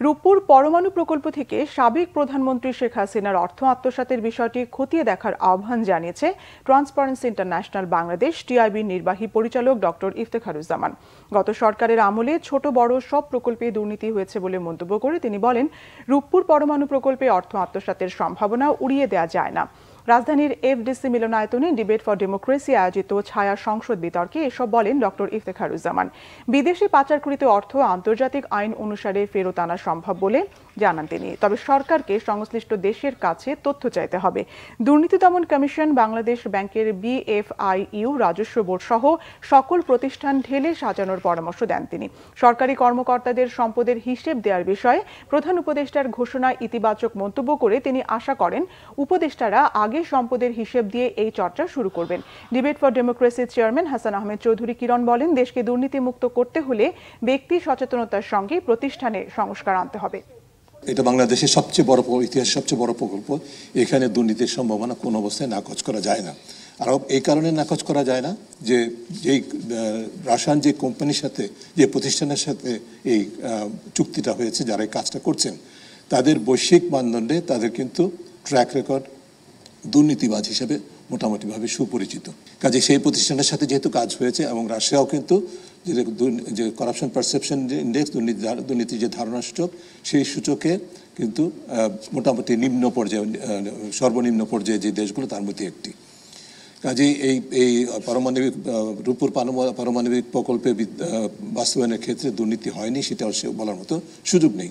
রূপপুর পরমাণু প্রকল্প থেকে সাবেক প্রধানমন্ত্রী শেখ হাসিনার অর্থ আত্মসাতের বিষয়টি খতিয়ে দেখার আহ্বান জানিয়েছে ট্রান্সপারেন্সি ইন্টারন্যাশনাল বাংলাদেশ টিআইবির নির্বাহী পরিচালক ডক্টর ইফতেখারুজ্জামান। গত সরকারের আমলে ছোট বড় সব প্রকল্পে দুর্নীতি হয়েছে বলে মন্তব্য করে তিনি বলেন, রূপপুর পরমাণু প্রকল্পে অর্থ আত্মসাতের সম্ভাবনা উড়িয়ে দেওয়া যায় না। রাজধানীর এফডিসি মিলনায়তনে ডিবেট ফর ডেমোক্রেসি আয়োজিত ছায়া সংসদ বিতর্কে এসব বলেন ডক্টর ইফতেখারুজ্জামান। বিদেশে পাচারকৃত অর্থ আন্তর্জাতিক আইন অনুসারে ফেরত আনা সম্ভব বলে জানান তিনি। তবে সরকারকে সংশ্লিষ্ট দেশের কাছে তথ্য চাইতে হবে। দুর্নীতি দমন কমিশন, বাংলাদেশ ব্যাংকের বিএফআইইউ, রাজস্ব বোর্ড সহ সকল প্রতিষ্ঠান ঢেলে সাজানোর পরামর্শ দেন তিনি। সরকারি কর্মকর্তাদের সম্পদের হিসেব দেওয়ার বিষয়ে প্রধান উপদেষ্টার ঘোষণায় ইতিবাচক মন্তব্য করে তিনি আশা করেন উপদেষ্টারা আগে সম্পদের হিসেব দিয়ে এই চর্চা শুরু করবেন। ডিবেট ফর ডেমোক্রেসির চেয়ারম্যান হাসান আহমেদ চৌধুরী কিরণ বলেন, দেশকে দুর্নীতিমুক্ত করতে হলে ব্যক্তি সচেতনতার সঙ্গে প্রতিষ্ঠানে সংস্কার আনতে হবে। এটা বাংলাদেশের সবচেয়ে বড় ইতিহাসের সবচেয়ে বড় প্রকল্প। এখানে দুর্নীতির সম্ভাবনা কোনো অবস্থায় নাকচ করা যায় না। আর এই কারণে নাকচ করা যায় না যে যেই রাশিয়ান যে কোম্পানির সাথে, যে প্রতিষ্ঠানের সাথে এই চুক্তিটা হয়েছে, যারা এই কাজটা করছেন, তাদের বৈশ্বিক মানদণ্ডে তাদের কিন্তু ট্র্যাক রেকর্ড দুর্নীতিবাজ হিসেবে মোটামুটিভাবে সুপরিচিত। কাজে সেই প্রতিষ্ঠানের সাথে যেহেতু কাজ হয়েছে, এবং রাশিয়াও কিন্তু যে করাপশন পারসেপশন ইন্ডেক্স, দুর্নীতির যে ধারণা সূচক, সেই সূচকে কিন্তু মোটামুটি নিম্ন পর্যায়ে, সর্বনিম্ন পর্যায়ে যে দেশগুলো, তার মধ্যে একটি। কাজেই এই পারমাণবিক রূপপুর পারমাণবিক প্রকল্পে বাস্তবায়নের ক্ষেত্রে দুর্নীতি হয়নি, সেটাও বলার মতো সুযোগ নেই।